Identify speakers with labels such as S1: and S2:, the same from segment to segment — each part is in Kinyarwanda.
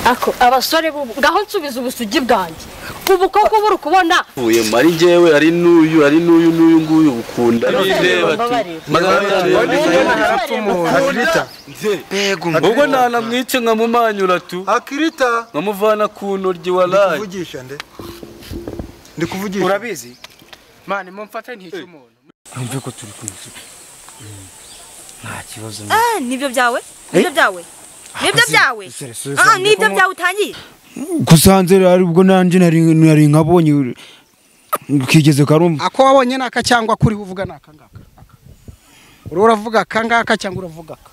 S1: ako abasore ngaho nsubiza ubusugi bwanjye ubu koko buri kubona
S2: uye mari ngewe ari n'uyu nguyu ukunda ubwo nanamwice nkamumanyura tu
S3: akirita
S2: nkamuvana ku ntoryi walayi
S3: kuvugisha nde ndi kuvugisha
S4: urabizi mani mumfata ntice umuntu
S2: umve ko turi kumwe nta kibazo
S1: nibyo byawe nibyo byawe utangiye
S5: kusanze ari ubwo nanje nari nkabonye ukigeze karumva
S4: ako wabonye naka cyangwa kuri uvuga naka ngaka uravuga kangaka cyangwa uravuga ka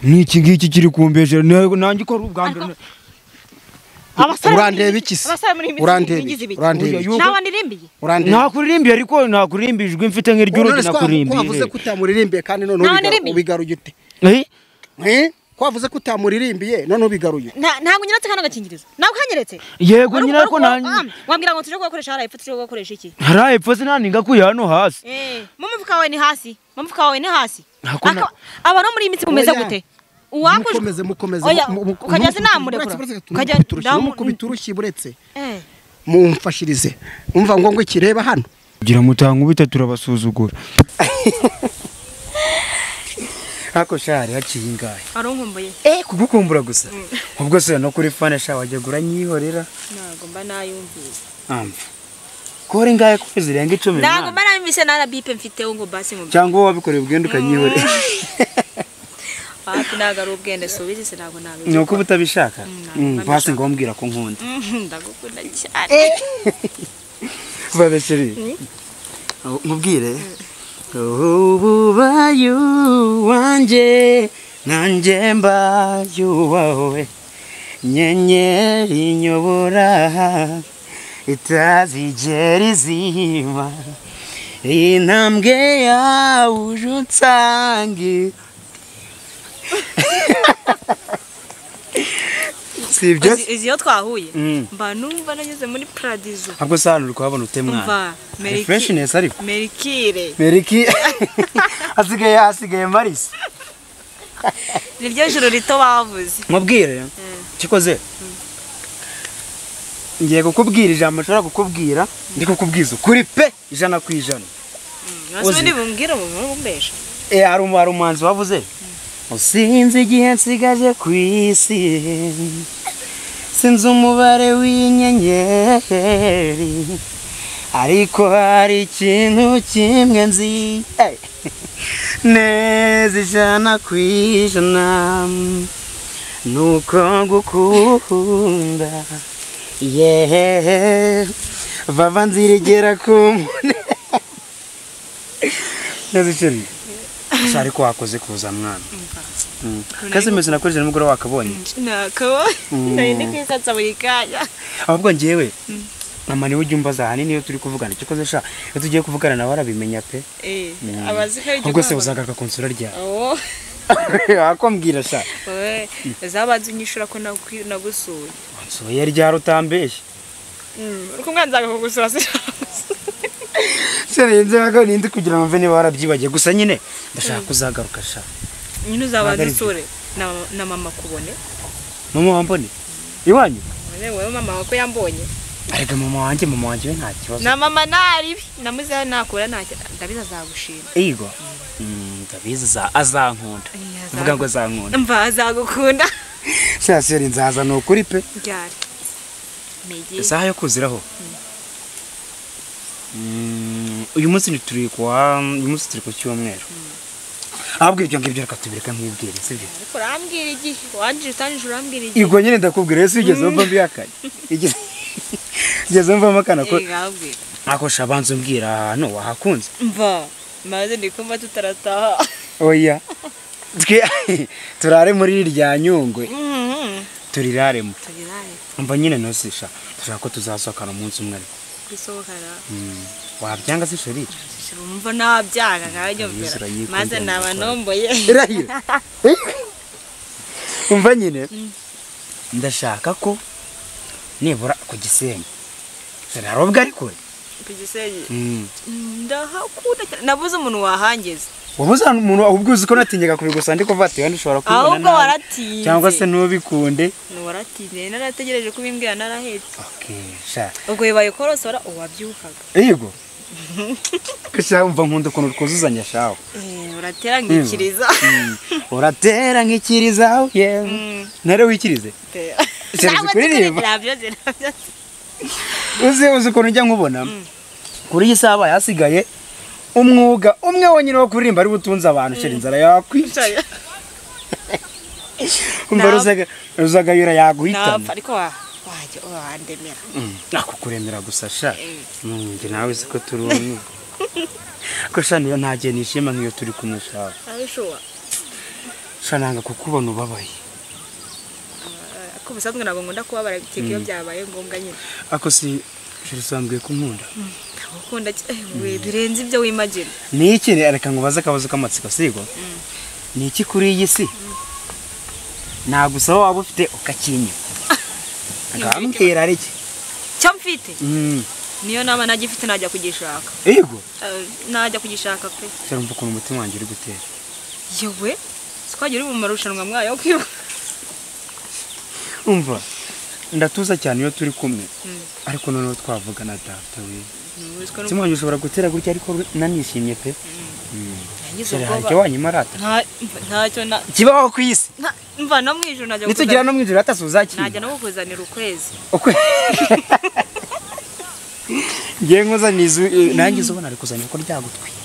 S5: niki ngiki kiri kumbeshe nanjye ko ubwa mbere
S4: urandeba iki se
S5: nakuririmbiye ariko nakurimbijwe mfite nk'iry'urugi nakuririmbiye
S4: wavuze ko utamuririmbiye kandi none ubigaruye ute kwavuze ko utamuririmbiye none ubigaruye
S1: ntabwo nyiretse kana gakingirizo nawe kanyeretse
S5: yego nyine ariko nanjye
S1: wambwira ngo tuje gukoresha harayepfo tuje gukoresha iki
S5: harayepfo sinaninga kuya hano hasi
S1: mu mufuka wawe ni hasi aba no muri imitsi kumeze gute
S4: mukomeze
S1: ukajya sinamurekura
S4: ukajya ndamukubita urushyi buretse mumfashirize umva ngo ikireba hano
S5: kugira mutanga ubita turabasuzugura
S4: hako shari haciye ingahe
S1: aronkumbuye
S4: kugukumbura gusa ubwo se no kuri fane sha wajegura nyihorera
S1: nago mba nayumvise
S4: kore ngahe ko zirenga 10
S1: nago mba nayumvise na bipe mfite ngo basi mu
S4: cyangwa wabikoreye ubwende ukanyihorera
S1: Ati nagaru ubwende subizi se nago nabi
S4: nuko butabishaka basi ngombwira ko nkunda
S1: ndagukunda cyane
S4: babesheri mubwire ububayu wanje nanje mbayu wawe nyenyeri nyobora itazigera izima intambwe yawe ujutsange sibyo
S1: iziyo twahuye mba numva nageze muri Paradizo
S4: ahubwo sano uri kuhabona utemwana freshness ariko Meriki asigaye Maris
S1: niryo joro rito bavuze
S4: mubwire kikoze ngiye kukubwira ijambo nshobora kukubwira ndi kukubwiza kuri pe 100%.
S1: Nasubindi bumbwira mu mbesha
S4: hari umuhanzi wavuze usinzi igihe nsigaje ku isi sinzi umubare w'inyenyeri ariko hari ikintu kimwe nzi neza 100% nuko ngukunda vava nzirigera kumune neza cyane sari ko wakoze kuza mwana kaze meze nakoje n'umugore wakabonye
S1: nakabonye ndi kwisatsa buri kanya
S4: ahubwo ngiyewe mama ni ujye umbaza hani niyo turi kuvugana cyokoze sha iyo tugiye kuvugana nawe arabimenya pe
S1: abazika ibyo
S4: ubwo se uzagaruka konsura rya akombwira sha
S1: zabazi nyishura ko nagusuye
S4: nsuye rya rutambeshe
S1: uko mwanzaga kugusura
S4: Serenze baga nindi kugira ngo mve niba warabyibagiye gusa nyine ndashaka kuzagaruka sha
S1: nyine uzabaza usure na mama kubone
S4: mama wambone iwanyu
S1: wewe mama wako yambonye
S4: arega mama wanje nta kibazo
S1: na mama naribi namuze nakora ndabiza zagushima
S4: ego ndabiza azankunda vuga ngo azankunda
S1: mva azagukunda
S4: sha seri nzaza no kuri pe
S1: ryari meje
S4: saha yo kuziraho uyu munsi turi ku cyumweru abwira ibyo ngibyo reka tubireka nkibwire sibyo
S1: ariko rambwira igihe wanje utanije urambwira igihe
S4: igwo nyine ndakubwira ese ugeze umva mbiyakanye igeze umva makana ko akosha abanze umbwira hano wahakunze
S1: mva maze ndikumva tutarataha
S4: oya turare muri rya Nyungwe turiraremo umva nyine nosisha dushaka ko tuzasohokana umunsi umwe
S1: isokara
S4: wabyanga se sheri
S1: umva nabyanga nkajyomvera maze nabanomboye
S4: irahira umva nyine ndashaka ko nibura ku Gisenyi narobwa ariko
S6: ku Gisenyi ndahakunda cyane nabuze umuntu wahangeze
S4: wabuze umuntu ahubwo uzi ko natinyaga kubigusa ndi kuva ati wandi ushobora kubibona
S6: ahubwo waratinze
S4: cyangwa se nubikunde
S6: waratinze narategereje kubimbwira narahetse
S4: okay sha
S6: ubwo bibaye korosora uwabyukaga
S4: yego kisha umva nkunda ukuntu twuzuzanya shaho
S6: uratera nkikiriza
S4: uratera nkikiriza nare wikirize uzi ukuntu njya nkubona kuri iyi saha yasigaye umwuga umwe wonyine wo kuririmba ari butunze abantu sheri inzara yakwica umva ruzagayura yaguhitana
S6: ariko wajya wandemera
S4: nakukuremera gusa sha nge nawe siko turi umwe ko sha niyo ntagiye nishima nk'iyo turi kumwe shaho sha nanga kukubona ubabaye
S6: ko bisanzwe ntabwo nkunda kubabara cyane iyo byabaye ngombwa nyine
S4: ako si sheri sambwiye kunkunda
S6: ukunda birenze ibyo wimagine
S4: ni iki reka ngubaze akabazo k'amatsiko sigo ni iki kuri iyi si nagusaba waba ufite ukakinya ngambwira ari iki
S6: cyo mfite niyo nama nagifite najya kugishaka
S4: yego
S6: najya kugishaka pe
S4: cyarumva ukuntu umutima wanjye uri gutera
S6: yewe twagira mu marushanwa mwayo kwiba
S4: umva ndatuza cyane iyo turi kumwe ariko noneho twavugana data we umutima wanjye ushobora gutera gutya ariko nanishimye pe icyo wanyimarata
S6: ntacyo
S4: kibaho ku isi
S6: mva no mwijuru najya
S4: nitugira no mwijuru atasuzakiye
S6: najya no kukuzanira ukwezi
S4: ngiye nkuzaniza nanjye ubona ari kuzanira ko ryagutwika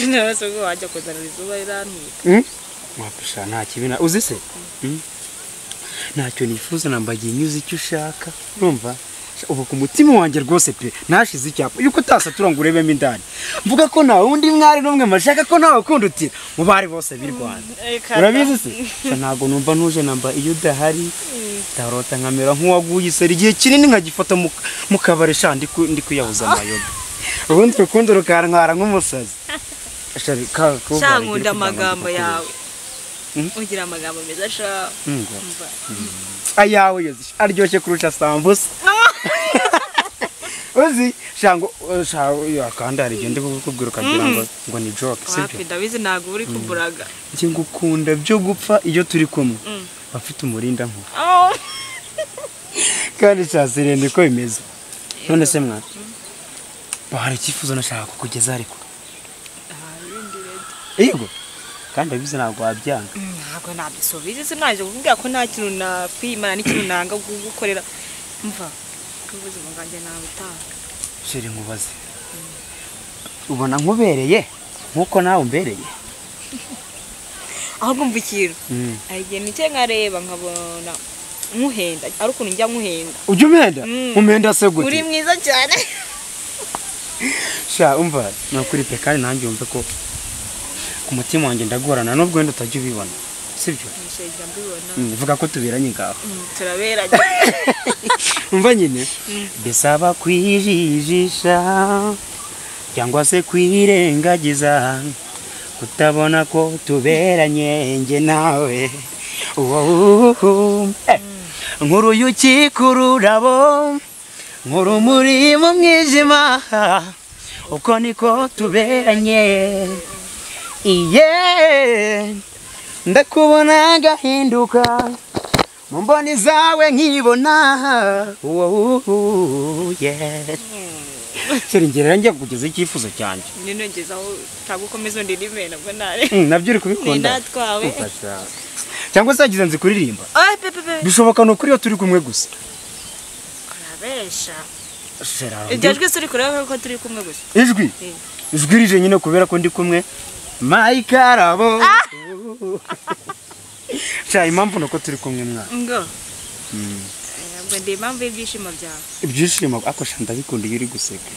S6: nose ubwo wajya kuzanira izuba irantwika
S4: wapisha nta kibina uzi se ntacyo nifuza nambagiye nyuze icyo ushaka urumva ubu ku mutima wanjye rwose pe nashize icyapa yuko utasatura ngo urebemo indani mvuga ko nta wundi mwari n'umwe mashaka ko ntawe ukundutira mu bari bose b'i Rwanda urabizi se ntabwo numva ntuje namba iyo udahari tarota nkamera nk'uwaguye iseri igihe kinini nkagifata mu kabari sha ndi kwiyahuza amayoga ubundi rukundo rukantwara nk'umusazi
S6: nkunda amagambo yawe ugira amagambo meza sha
S4: ayawe yozi aryoshye kurusha sambusa uzi shango yakandara igende kukubwira ukagira ngo ni joke
S6: sibyo ndabizi ntago uri kuburaga
S4: nje ngukunda byo gupfa iyo turi kumwe bafite umurinda nko kandi cyasirende ko bimeze none se mwana bahari kifuzo nashaka kukugeza ariko yego kandi abize ntabwo wabyanga
S6: ntabwo nabisubize sinaje kuvuga ko nta kintu nakwimana n'ikintu nanga gukorera mva ubuzima bwanjye nawe utanga
S4: sheri nkubaze ubona nkubereye nkuko nawe umbereye
S6: ahubwo mva ikintu igihe nicyo nkareba nkabona nkuhenda ari ukuntu njya nkuhenda
S4: ujya umenda umenda se gute
S6: uri mwiza cyane
S4: sha umva nakuri pe kandi nanjye umve ko ku mutima wanjye ndagorana nubwo wenda utajya ubibona sibyo vuga ko tuberanye ngaho
S6: turaberanye
S4: umva nyine bisaba kwijijisha cyangwa se kwirengagiza kutabona ko tuberanye nge nawe nk'uruyuki ku rurabo nk'urumuri mu mwijima uko niko tuberanye ndakubona gahinduka mu mboni zawe nkibona sheri ngerera njya kugeza icyifuzo cyanjye
S6: nino ngezaho tagukomeza undirime nabwo nare
S4: nabyo uri kubikunda
S6: natwawe
S4: cyangwa se yagize nzi kuririmba bishoboka no kuri yo turi kumwe gusa
S6: kurabesha iryo jwi turi kureba ko turi kumwe gusa
S4: ijwi rije nyine kubera ko ndi kumwe Maikarabo cha impamvu nuko turi kumwe mwana
S6: ngo ngo ndi impamvu y'ibyishimo byawe
S4: ibyishimo ako shanda bikunda iyo uri guseka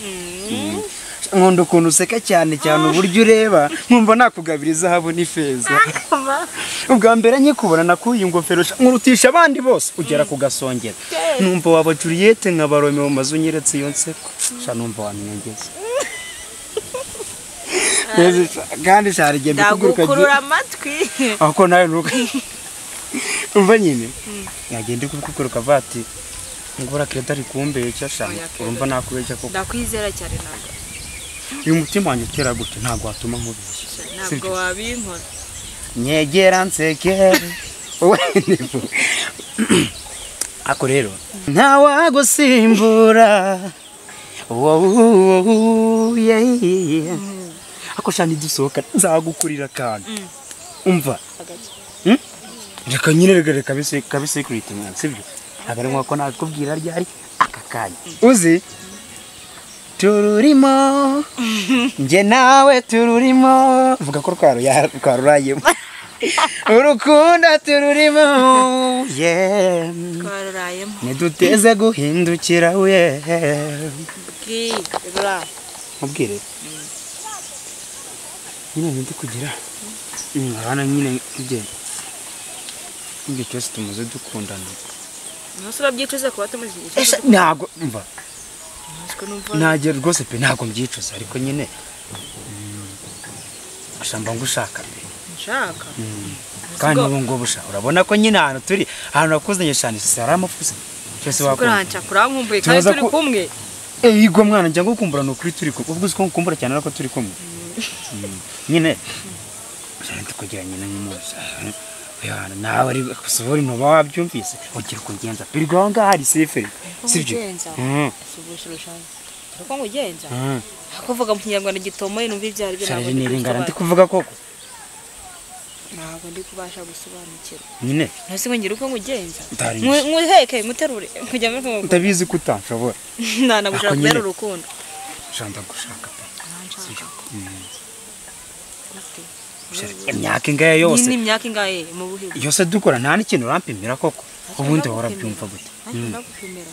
S4: nkunda ukuntu useka cyane cyane uburyo ureba nkumva nakugabira izahabu n'ifeza ubwa mbere nkikubona nakuye ingofero nkurutisha abandi bose ugera ku gasongera numva waba Juliette nka Romeo mazu nyeretse iyo nseko sha numva wamwengeza kandi cyari giye bikuguruka
S6: ndagukurura amatwi
S4: ako nayo nuko umva nyine yagende kukuguruka vati ngura kreda rikumbeye cyashaka urumva nakubeshya koko
S6: ndakwizera cyane ntabwo
S4: uyu mutima wanjye utera gutya ntabwo watuma nkubeshya
S6: ntabwo wabinkora
S4: nyegera nsekere ako rero ntawagusimbura ako shani dusohoka nzagukurira kandi umva reka nyine reka kabise kurita mwana sibyo agare mwako nakubwira ryari aka kanya uzi tururimo nje nawe tururimo vuga ko rwarurayemo urukundo tururimo
S6: twarurayemo
S4: niduteze guhindukira we mubwire nyine ndi kugira abana nyine kugenda ibyo cyose tumaze dukundana
S6: ntusura byicuza kuba tumaze
S4: ntabwo mva ntagiye rwose pe ntabwo mbyicuza ariko nyine ashamba ngushaka pe
S6: nshaka
S4: kandi ubu ngubu urabona ko nyine ahantu turi ahantu nakuzanye cyane sara amafuze cyose
S6: wakuranca kurankumbuye kandi turi kumwe
S4: yego mwana njya ngukumbura no kuri turi kumwe ubwo uko ngukumbura cyane ariko turi kumwe nyine cyane tukugira nyine nk'umusa yana nawe ari kusobora intoba wabyumvise ugira kugenza birwa ngahari seferi sibyo
S6: uko ngugenza akuvuga mu kinyarwanda gitomoye numva ibyari
S4: birabo niringara ndi kuvuga koko
S6: ntabwo ndi kubasha gusobanukira
S4: nyine
S6: ntase ngo ngira uko ngugenza nguheke muterure kujya mu ngo
S4: utabizi kutanshobora
S6: nanagushaka kubera urukundo
S4: shanda gushaka imyaka ingahe yose
S6: ni imyaka ingahe mu buhigo
S4: yose dukora nta n'ikintu urampimira koko ubundi wahora byumva gute
S6: ndagupimira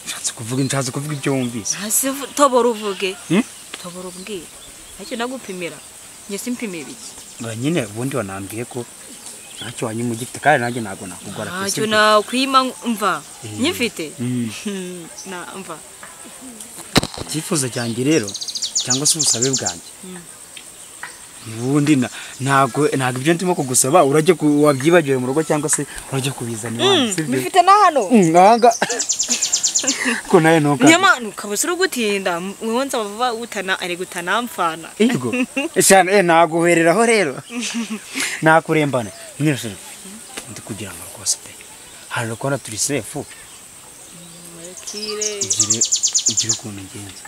S4: nshatse kuvuga ibyo wumvise
S6: hasi tobora uvuge tobora umbwira ntacyo ndagupimira njye simpimira iki
S4: nyine ubundi wanambwiye ko ntacyo wanyuma ugifite kandi nanjye ntabwo nakugora
S6: ntacyo nakwima mva nyifite mva
S4: icyifuzo cyanjye rero cyangwa se ubusabe bwanjye ubundi ntabwo ibyo ndimo kugusaba urajya wabyibagiwe mu rugo cyangwa se urajya kubizana iwanyu sibyo
S6: bifite na hano
S4: nanga ko nayo nuka
S6: nyama ukabasura gutinda wonza bava ari gutanamfana
S4: yego cyane naguhereraho rero nakurembana nyine ndi kugira ngo rwose pe hano ko turi sefu ugire ukuntu ngenza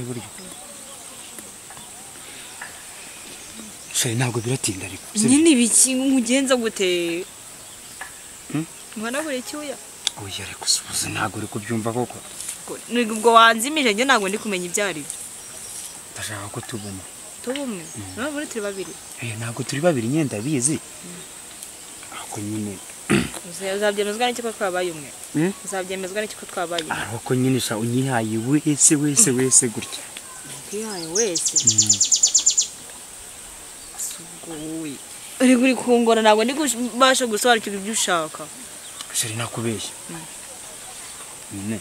S4: buryo shari ntabwo biratinda ariko
S6: nyine ibiki mugenza gute mwana buri cyuya
S4: oya ariko subuze ntabwo uri kubyumva koko
S6: ubwo wanzimije njye ntabwo ndi kumenya ibyo ari byo
S4: ndashaka ko tubumwe
S6: none muri turi babiri
S4: ntabwo turi babiri nyine ndabizi ariko nyine
S6: uzabyemezwa n'iki ko twabaye umwe uzabyemezwa n'iki ko twabaye umwe
S4: ariko nyine sha unyihaye wese gutya
S6: unyihaye wese uri kungora ntabwo ndi kubasha gusobanukirwa ibyo ushaka
S4: shari nakubeshya nyine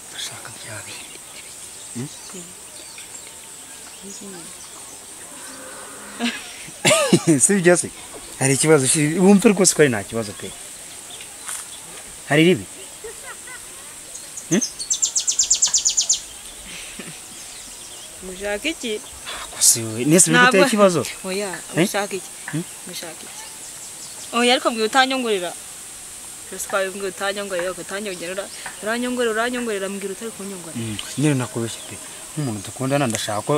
S4: ndashaka bya bindi si byo se hari ikibazo wumve rwose ko ari nta kibazo pe hari ribi
S6: mushaka iki
S4: nese biguteye ikibazo
S6: oya mushaka iki oya ariko mbwe utanyongorera Ruspa ngo utanyongorera uranyongorera mbwira utari kunyongorera
S4: nyine nakubeshye pe nk'umuntu dukundana ndashaka ko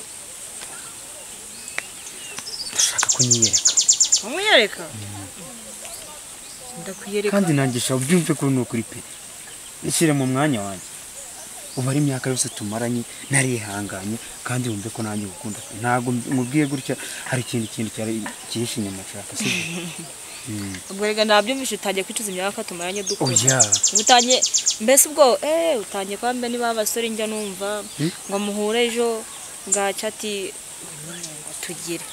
S4: nyiyereka
S6: umuyereka ndakwiyereka
S4: kandi nangisha ubyumve ko nukuri pe nishyire mu mwanya wanjye ubu ari imyaka yose tumaranye narihanganye kandi wumve ko nanjye gukunda ntabwo mubwiye gutya hari ikindi kintu cyihishe inyuma nshaka sibyo
S6: ubwo rega nabyumvishe utangiye kwicuza imyaka tumaranye dukora
S4: oya
S6: utangiye mbese ubwo utangiye kwambe niba abasore njya numva ngo muhure ejo bwaca ati tugire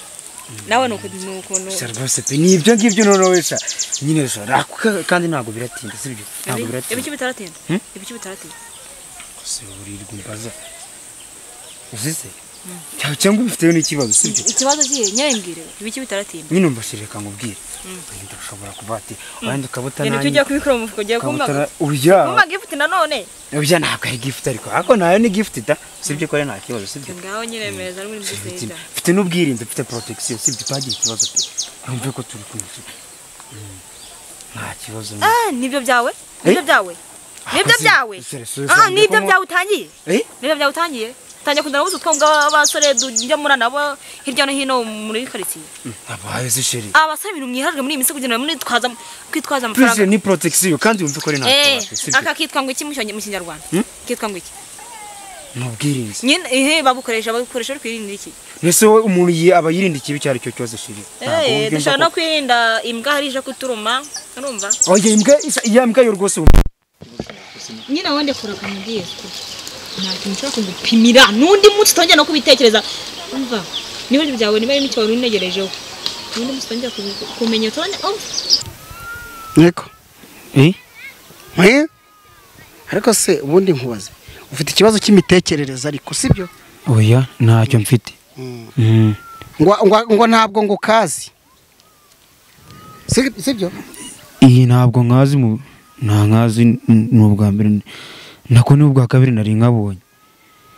S6: nawe nukuntu
S4: rwose pe nibyo ngibyo noneho wesha nyine rero kandi ntabwo biratinda sibyo ntabwo biratinda
S6: ibiki bitaratinda
S4: se urirwa imbaza uzize cyangwa ufiteyo n'ikibazo sibyo
S6: ikibazo kiye nyembwire ibiki bitaratinda
S4: nyine mbashireka ngubwire ndashobora kuba ati wenda ukabuta
S6: Yene tujya kubikora mu fuko giye kumba
S4: uya
S6: kumba gift nanone
S4: uya ntabwo ari gift ariko nayo ni gift da sibyo ko nta kibazo sibyo
S6: ngaho nyine meza ari muri bisenda
S4: mfite n'ubwirinzi mfite protection sibyo twagiye ikibazo pe numve ko turi kumwe nta kibazo
S6: nibyo byawe nibyo byawe nibyo byawe utangiye nibyo byawe utangiye tanya kundana buzo twonga abasore dujya murana bo hirya no hino muri quartier
S4: abaye se sheri
S6: abasore ibintu mwihajwe muri iminsi kugira muri kwitwaza amafaranga
S4: ni protection kandi umve ko ari nta kibazo
S6: aka kitwa ngo iki mu Kinyarwanda kitwa ngo iki
S4: n'ubwirinzi
S6: nyine babukoresha ari kwirinda iki
S4: nese umuntu aba yirinda ikibi cyari cyo cyose sheri
S6: ndashaka no kwirinda imbwa harije kuturuma urumva
S4: oye imbwa yo rwose
S6: nyine wonde kuraka mugiye nta kintu cyo kugupimira nundi munsi tongera no kubitekereza umva niba byawe niba ari n'icyo wari unegerejeho nundi munsi tongera kumenya tongera
S2: Niko ariko se ubundi nkubaze ufite ikibazo cy'imitekerereze ariko sibyo
S5: oya ntacyo mfite
S2: ngo ntabwo ngo kazi sibyo
S5: iyi ntabwo nkazi nta nkazi n'ubwa mbere nako ni ubwa kabiri nari nkabonye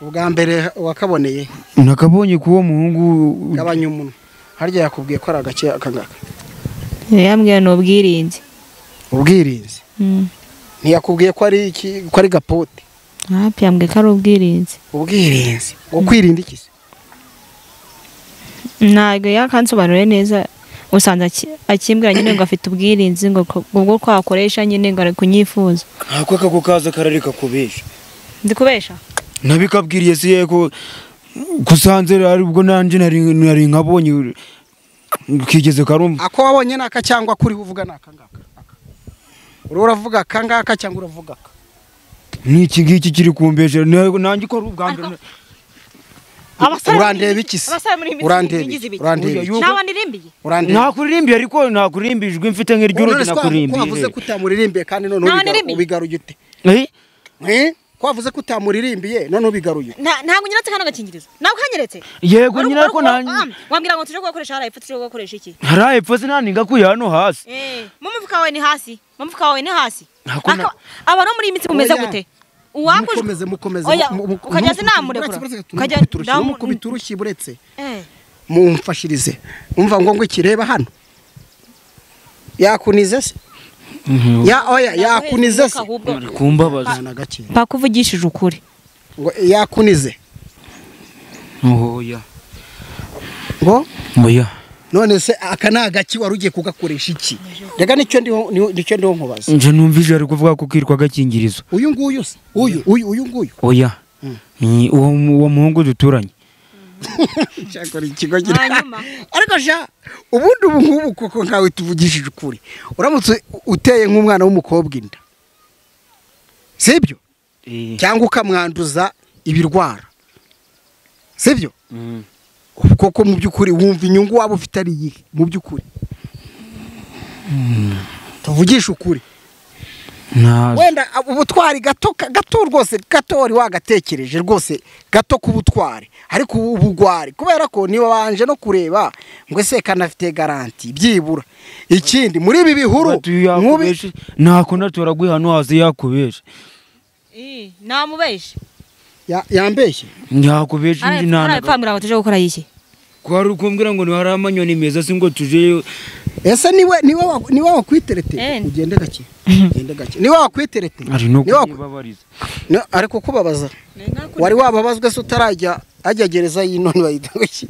S2: ubwa mbere wakaboneye
S5: nakabonye kuwo muhungu
S2: gabanya umuntu harya yakubwiye ko ari agake akangaka
S6: yambwiye no ubwirinzi
S2: ntiyakubwiye ko ari iki ko ari gapote
S6: hapi yambwiye ko ari ubwirinzi
S2: ngo kwirinda iki
S6: ntabwo yakansobanuriye neza usanze akimbwira nyine ngo afite ubwirinzi ngo ubwo kwakoresha nyine ngo ari kunyifuza
S5: ako kako kaza kararika kubesha
S6: ndi kubesha
S5: nabikabwiriye se yego kusanze ari ubwo nanje nari nkabonye kigeze karumva
S2: ako wabonye naka cyangwa kuri uvuga naka ngaka uravuga kangaka cyangwa uravuga ka
S5: niki ngiki kiri kumbesha nanjye ko ubwa mbere
S2: urandeba iki se
S5: nakuririmbiye ariko nakurimbijwe mfite nk'iry'urugi nakuririmbiye
S2: wavuze ko utamuririmbiye kandi none ubigaruye ute kwavuze ko utamuririmbiye none ubigaruye
S6: ntabwo nyiretse kana gakingirizo ntabwo kanyeretse
S5: yego nyina ariko
S6: wambwira ngo tuje gukoresha harayepfo tuje gukoresha iki
S5: harayepfo se naninga kuya hano hasi
S6: mu mufuka wawe ni hasi aba no muri imitsi kumeze gute
S2: mukomeze
S6: ukajya sinamurekura
S2: ukajya ndamukubita urushyi buretse mumfashirize umva ngo ikireba hano yakunize se yakunize se
S5: kumbabaza
S6: bakuvugishije ukuri
S2: ngo yakunize
S5: oya
S2: ngo
S5: oya
S2: none se aka nagaki wari ugiye kugakoresha iki rega nicyo ndiho nkubaza
S5: nje numvije ari kuvuga ko kirwa gakingirizo
S2: uyu nguyu se uyu nguyu
S5: oya ni uwo muhungu duturanye
S2: cyakora ikigo gira ariko sha ubundi ubu ngubu koko nkawe tuvugishije ukuri uramutse uteye nk'umwana w'umukobwa inda sibyo cyangwa ukamwanduza ibirwara sibyo koko mu by'ukuri wumva inyungu waba ufite ari iyihe mu by'ukuri tuvugisha ukuri wenda ubutwari gato rwose gato wari wagatekereje rwose gato k'ubutwari ariko ubugwari kubera ko niba wanje no kureba ngo ese kanafite garanti byibura ikindi muri ibi bihuru
S5: nk'ubi ntako natoragwe hano hasi yakubesha
S6: namubeshe
S2: yambeshye
S5: yakubesha indi nana
S6: arapfambira ngo tuje gukora iki
S5: kwari ukumbwira ngo ni hari amanyoni meza singo tuje
S2: ese niwe wakwiterete ugende gake niwe wakwiterete ariko kubabaza wari wababazwe se utarajya gereza y'inone bayidagaki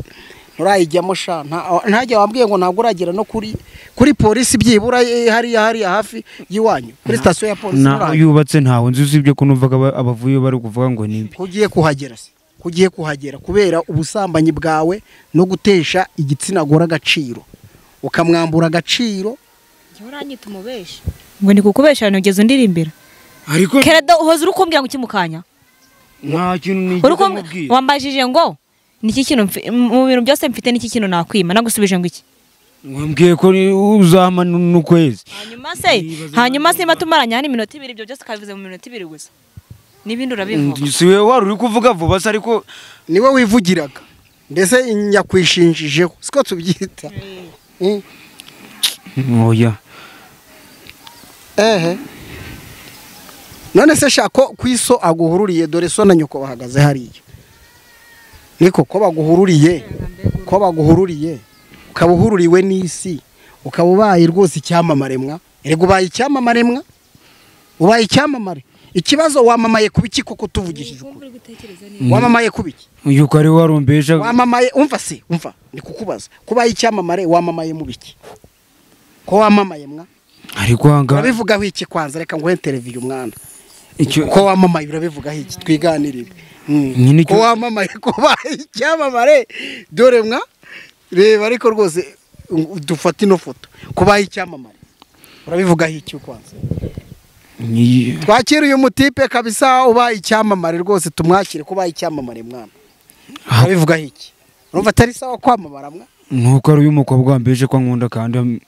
S2: nturayijyamo sha ntajya wambwiye ngo ntabwo uragera no kuri polisi byibura hariya hafi y'iwanyu kuri station ya polisi
S5: naho yubatse ntaho nzi usibye ko numvaga abavuye bari kuvuga ngo nimbi
S2: kugiye kuhagera kubera ubusambanyi bwawe no gutesha igitsina gore agaciro ukamwambura agaciro
S6: uranyita umubesha ngo ni kukubesha ntugeze undirimbira
S5: ariko
S6: keredo uhoze urukumbwira ngo kimukanya
S5: nta kintu nigeze
S6: wambajije ngo niki kintu mu bintu byose mfite niki kintu nakwima nagusubije ngo iki
S5: wambwiye ko uzama n'ukwezi
S6: hanyuma se tumaranya hani minota 2 ibyo byose kabivuze mu minota 2 gusa n'ibindi urabivuga.
S5: si wowe wari uri kuvuga vuba se ariko
S2: niwe wivugiraga mbese nyakwishinjijeho siko tubyita.
S5: oya
S2: none se shako kwiso aguhururiye dore so na nyoko bahagaze hariya niko ko baguhururiye ukaba uhururiwe n'isi ukaba ubaye rwose icyamamare mwa erega ubaye icyamamare mwa ubaye icyamamare ikibazo wamamaye kubiki koko tuvugishije ukuri wamamaye kubiki
S5: yuko ari warumbesha
S2: wamamaye umva ni kukubaza kubaye icyamamare wamamaye mu biki ko wamamaye mwa
S5: ariko hanga
S2: urabivugaho iki kwanza reka nguhe interview mwana ko wamamaye urabivugaho iki twiganirire ko wamamaye kubaye icyamamare dore mwa reba ariko rwose dufata ino foto kubaye icyamamare urabivugaho iki kwanza twakira uyu mutipe kabisa ubaye icyamamare rwose tumwakire kubaye icyamamare mwana urabivugaho iki urumva atari sawa kwamamara mwa
S5: nuko ari uyu mukobwa wambeje ko nkunda kandi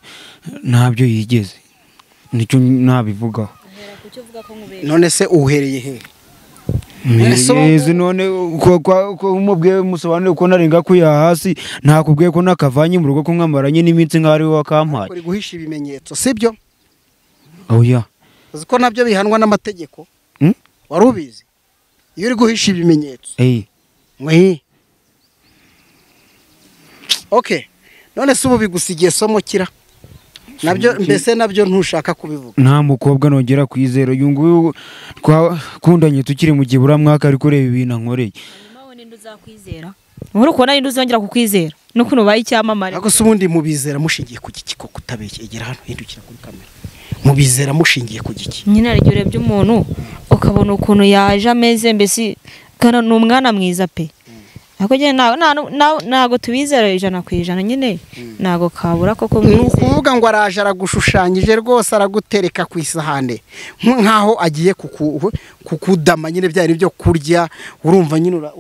S5: ntabyo yigeze nicyo nabivugaho
S2: none se uhereye he
S5: Yezi none ko umubwiye musobanure ko narenga kuya hasi nakubwiye ko nakavanye mu rugo ko mwamaranye n'iminsi nk'ari wakampaye
S2: uri guhisha ibimenyetso sibyo
S5: oya
S2: uzi ko nabyo bihanwa n'amategeko wari ubizi iyo uri guhisha ibimenyetso okay none se ubu bigusigiye somo kira nabyo mbese nabyo ntushaka kubivuga
S5: nta mukobwa nongera kwizera uyu nguyu twakundanye tukiri mu gibura mwaka ari kureba ibintu ankoreye
S6: nawe ninde uzakwizera muri kubona ninde uzongera kukwizera n'ukuntu ubaye icyamamare
S2: ariko se ubundi mubizera mushingiye ku giki ko kutabeshya egera hano hindukira kuri kamera mubizera mushingiye ku giki
S6: nyine ari gihe urebye umuntu ukabona ukuntu yaje ameze mbese kana ni umwana mwiza pe ako je nago tubizera 100% nyine nago kabura koko mwize
S2: nukuvuga ngo araje aragushushanyije rwose aragutereka ku isahane nkaho agiye kukudama nyine byari byo kurya urumva nyine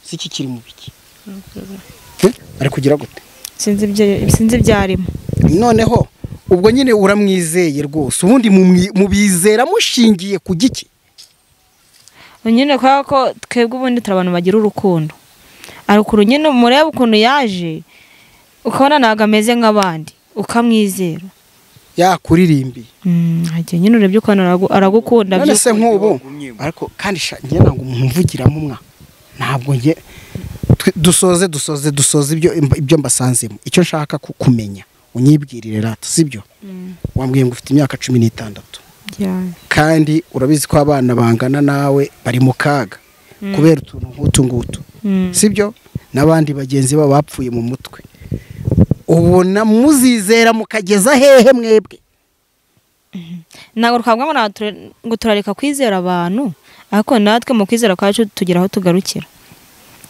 S2: siki kiri mu biki ari kugira gute
S6: sinzi byarimo
S2: noneho ubwo nyine uramwizeye rwose ubundi mubizera mushingiye ku giki
S6: nyine ko twebwe ubundi turabantu bagira urukundo arukuru nyine murebe ukuntu yaje ukabona naga ameze nk'abandi ukamwizera
S2: yakuririmbi
S6: hagiye nyine urebye ukuntu aragukunda
S2: none se nk'ubu ariko kandi njye ntabwo umuntu mvugiramo mwa ntabwo njye dusoze ibyo mbasanzemo icyo nshaka kumenya unyibwirire rata sibyo wambwiye ngo ufite imyaka 16 kandi urabizi ko abana bangana nawe bari mu kaga kubera utuntu nk'utu ngutu sibyo n'abandi bagenzi babo bapfuye mu mutwe ubona muzizera mukageza hehe mwebwe
S6: ntabwo twavuga ngo turareka kwizera abantu ariko natwe mu kwizera kwacu tugera aho tugarukira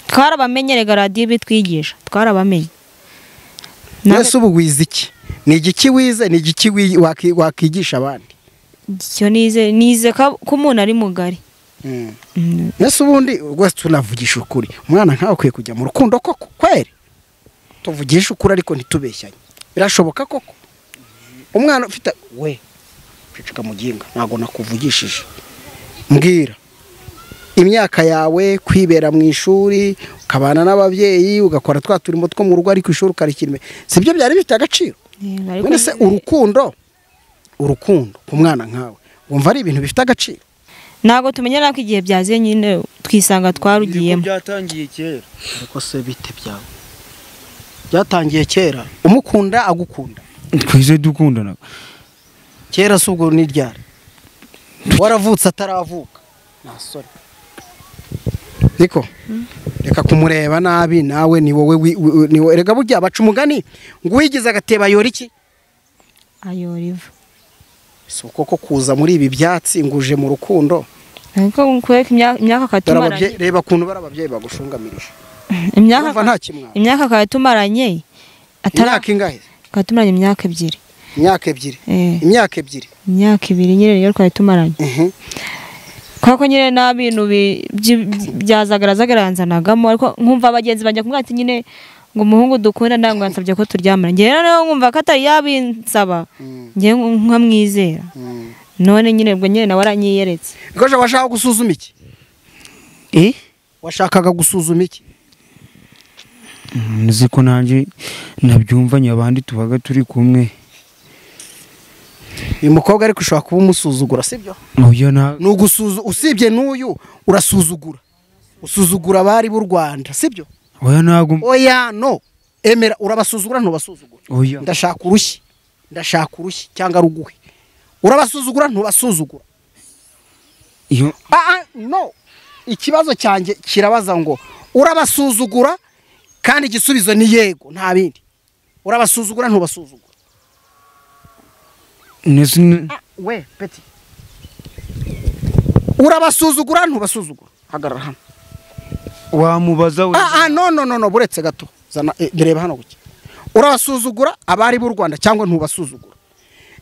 S6: twarabamenyerega radiyo bitwigisha twarabamenye
S2: nese ubu wize iki ni igiki wize ni igiki wakigisha abandi
S6: icyo nize ko umuntu ari mugari
S2: nese ubundi rwose tunavugisha ukuri umwana nkawe ukwiye kujya mu rukundo koko kweri tuvugisha ukuri ariko ntitubeshyanye birashoboka koko umwana ufite we cicika muginga ntago nakuvugishije mbwira imyaka yawe kwibera mu ishuri ukabana n'ababyeyi ugakora twa turimo two mu rugo ariko ishuri ukarikirime sibyo byari bifite agaciro none se urukundo ku mwana nkawe wumva ari ibintu bifite agaciro
S6: ntago tumenyera ko igihe byaziye nyine twisanga twarugiyemo
S5: byatangiye kera
S2: ariko se bite byawe byatangiye kera umukunda agukunda
S5: twize dukundana
S2: kera se ubwo ni ryari waravutse ataravuka nasore niko reka kumureba nabi nawe ni wowe rega burya baca umugani ngo uyigize agateba yora iki
S6: ayora ivu
S2: si uko kuza muri ibi byatsi nguje mu rukundo
S6: ariko kweka imyaka katumaranye
S2: reba ukuntu bari ababyeyi bagushungamirije
S6: imyaka katumaranye
S2: imyaka ingahe
S6: katumaranye imyaka 2
S2: imyaka ebyiri
S6: nyine rero twatumaranye kwako nyine nta bintu byazagaragaranzanagamo ariko nkumva abagenzi bajya kumwe ati nyine ngo umuhungu dukunda ndango yansabye ko turyamana ngiye rero nkumva ko atari yabinsaba ngiye nkamwizera none nyine ubwo nyine nawe aranyiyeretse.
S2: Nikoje washaka gusuzuma iki? Washakaga gusuzuma iki?
S5: nzi ko nanjye nabyumvanye abandi tubaga turi kumwe.
S2: Uyu mukobwa ariko ushobora kuba umusuzugura sibyo?
S5: Oya na
S2: usibye n'uyu urasuzugura. Usuzugura abari b'u Rwanda sibyo?
S5: oya nago
S2: Oya no. Emera urabasuzugura ntubasuzugura.
S5: oya
S2: Ndashaka urushyi cyangwa ruguhe. Urabasuzugura ntubasuzugura.
S5: iyo
S2: No. Ikibazo cyanjye kirabaza ngo urabasuzugura kandi igisubizo ni yego nta bindi. Urabasuzugura ntubasuzugura. We peti. Urabasuzugura ntubasuzugura. Hagarara hano.
S5: wamubaza we
S2: No buretse gato. Zana ndreba hano guki. Urabasuzugura abari b'u Rwanda cyangwa ntubasuzugura.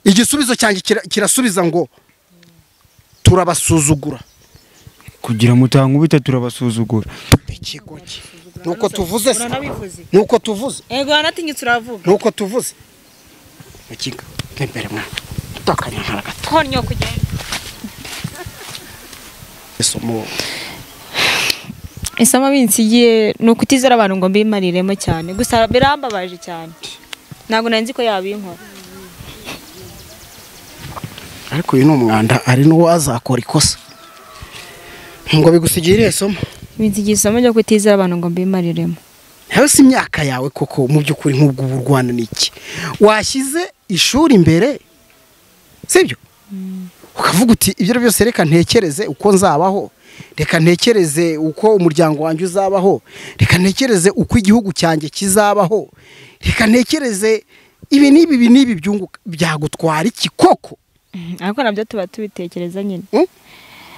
S2: Igisubizo cyanjye kirasubiza ngo turabasuzugura.
S5: kugira mutankubita turabasuzugura.
S2: Ikigoki. Nuko tuvuze se.
S6: Uranabivuze.
S2: Nuko tuvuze.
S6: Ego anatinyitse uravuga.
S2: Nuko tuvuze. Mukinga. Tempere mwana. Takanya haragata.
S6: Konyo kugenda.
S2: Isomo.
S6: Isama binsigiye nuko utizera abantu ngo mbimariremo cyane. Gusa birambabaje cyane. Ntabwo nanzi ko yabinkora.
S2: Ariko uyu ni umwanda ari n'uwazakora ikosa. Ngo bigusigire isomo.
S6: Binsigiye isomo ryo kutizera abantu ngo mbimariremo.
S2: Hawe si imyaka yawe koko mu by'ukuri nk'ubwo u Rwanda niki. Washyize ishuri imbere. Sibyo? Ukavuga uti ibyo byose reka ntekereze uko nzabaho. Reka ntekereze uko umuryango wanjye uzabaho. Reka ntekereze uko igihugu cyanjye kizabaho. Reka ntekereze ibi nibi byunguka byagutwara iki koko.
S6: Ariko nabyo tuba tubitekereza nyine.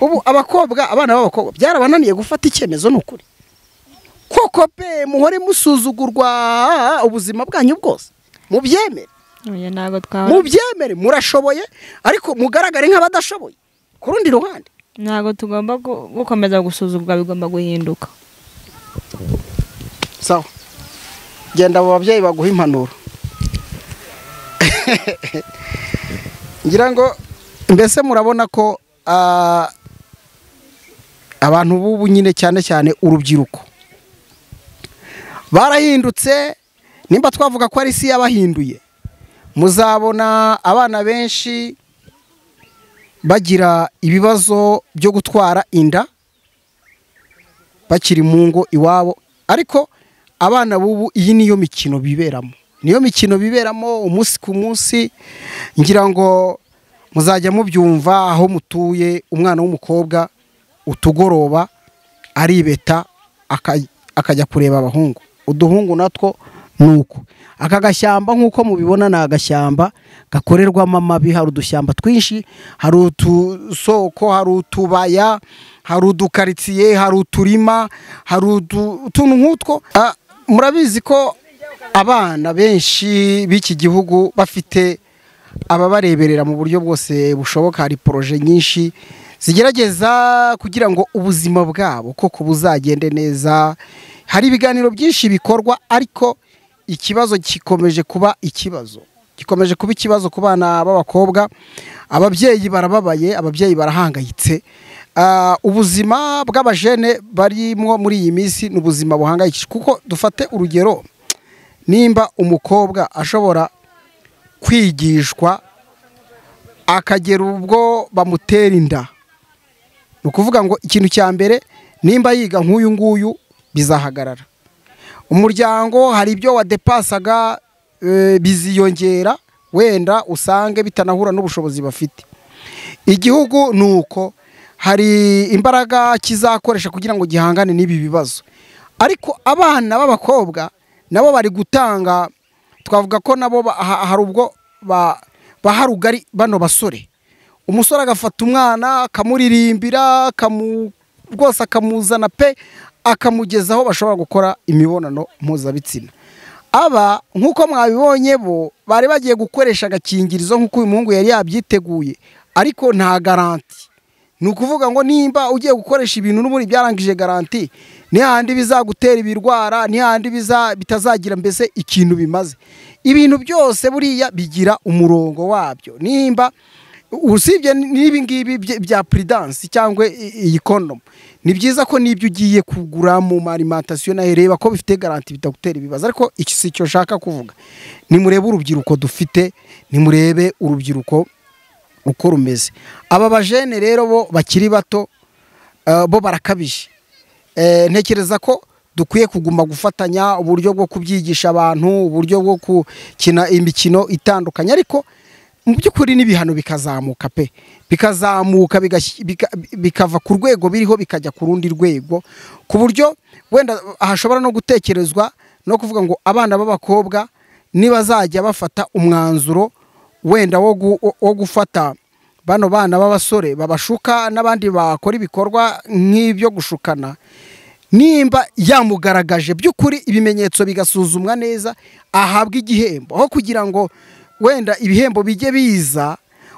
S2: Ubu abana b'abakobwa byarabananiye gufata icyemezo n'ukuri. Koko pe muhore musuzugurwa ubuzima bwanyu bwose. Mubyemere.
S6: Oya nago twawe.
S2: Mubyemere murashoboye ariko mugaragare nk'abadashoboye. Ku rundi ruhande
S6: Nago tugomba gukomeza gusuzugurwa bigomba guhinduka.
S2: Sawa. Genda abo babyeyi baguha impanuro. Ngira ngo mbese murabona ko abantu bubu nyine cyane urubyiruko barahindutse. Nimba twavuga ko ari isi yabahinduye, muzabona abana benshi bagira ibibazo byo gutwara inda bakiri mu ngo iwabo. Ariko abana bubu iyi niyo mikino biberamo umunsi ku munsi. Ngira ngo muzajya mubyumva aho mutuye, umwana w'umukobwa utugoroba aribeta akajya kureba abahungu. Uduhungu natwo nuko aka gashyamba nk'uko mubibona ni agashyamba gakorerwamo amabi. Hari udushyamba twinshi, hari utusoko, hari utubaya, hari udukaritsiye, hari uturima, hari utuntu nk'utwo. Murabizi ko abana benshi b'iki gihugu bafite ababareberera mu buryo bwose bushoboka. Hari poroje nyinshi zigerageza kugira ngo ubuzima bwabo koko buzagende neza. Hari ibiganiro byinshi bikorwa, ariko ikibazo gikomeje kuba ikibazo ku bana b'abakobwa. Ababyeyi barababaye, ababyeyi barahangayitse. Ubuzima bw'abajene barimo muri iyi minsi ni ubuzima buhangayikishije. Kuko dufate urugero, nimba umukobwa ashobora kwigishwa akagera ubwo bamutera inda, ni ukuvuga ngo ikintu cya mbere, nimba yiga nk'uyu nguyu bizahagarara. Umuryango hari ibyo wadepasaga biziyongera, wenda usange bitanahura n'ubushobozi bafite. Igihugu nuko hari imbaraga kizakoresha kugira ngo gihangane n'ibi bibazo. Ariko abana b'abakobwa nabo bari gutanga, twavuga ko nabo hari ubwo baharugari bano basore. Umusore agafata umwana akamuririmbira, rwose akamuzana pe, akamugeza aho bashobora gukora imibonano mpuzabitsina. Aba nk'uko mwabibonye bo bari bagiye gukoresha agakingirizo nk'uko uyu muhungu yari yabyiteguye, ariko nta garanti. Ni ukuvuga ngo nimba ugiye gukoresha ibintu n'ubundi byarangije garanti, ni handi bizagutera ibirwara, ni handi bitazagira mbese ikintu bimaze. Ibintu byose buriya bigira umurongo wabyo. Nimba usibye n'ibi ngibi bya prudence cyangwa iyi condom ni byiza ko nibyo ugiye kugura mu alimentation nayo reba ko bifite garanti bitagutera ibibazo ariko iki si cyo shaka kuvuga ni murebe urubyiruko dufite ni murebe urubyiruko uko rumeze aba bajene rero bo bakiri bato bo barakabije ntekereza ko dukwiye kuguma gufatanya uburyo bwo kubyigisha abantu uburyo bwo gukina imikino itandukanye ariko mu by'ukuri n'ibihano bikazamuka pe bikazamuka bikava ku rwego biriho bikajya ku rundi rwego ku buryo wenda ahashobora no gutekerezwa no kuvuga ngo abana b'abakobwa nibazajya bafata umwanzuro wenda wo gufata bano bana b'abasore babashuka n'abandi bakora ibikorwa nk'ibyo gushukana nimba yamugaragaje by'ukuri ibimenyetso bigasuzumwa neza ahabwa igihembo aho kugira ngo wenda ibihembo bijye biza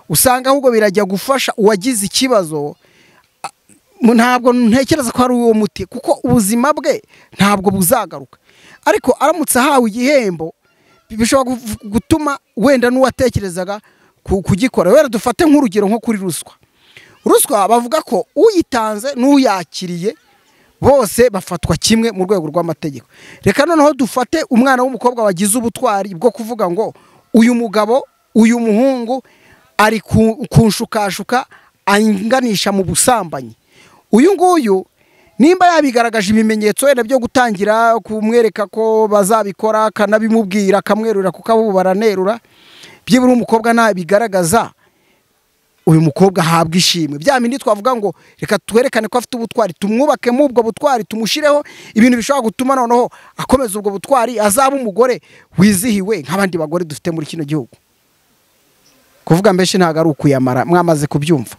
S2: usanga ahubwo birajya gufasha uwagize ikibazo ntabwo ntekereza ko ari uwo muti kuko ubuzima bwe ntabwo buzagaruka ariko aramutse ahawe igihembo bishobora gutuma wenda n'uwatekerezaga kugikora wera dufate nk'urugero nko kuri ruswa bavuga ko uyitanze n'uyakiriye bose bafatwa kimwe mu rwego rw'amategeko reka noneho dufate umwana w'umukobwa wagize ubutwari bwo kuvuga ngo uyu mugabo uyu muhungu ari kunshukashuka anganisha mu busambanyi uyu nguyu nimba yabigaragaje ibimenyetso wenda byo gutangira kumwereka ko bazabikora kanabimubwira akamwerura kuko abo baranerura byibura umukobwa nabigaragaza uyu mukobwa ahabwa ishimwe bya bindi twavuga ngo reka twerekane ko afite ubutwari tumwubake mu ubwo butwari tumushireho ibintu bishobora gutuma noneho akomeza ubwo butwari azaba umugore wizihiwe nk'abandi bagore dufite muri kino gihugu kuvuga mbese ntago ari ukuyamara mwamaze kubyumva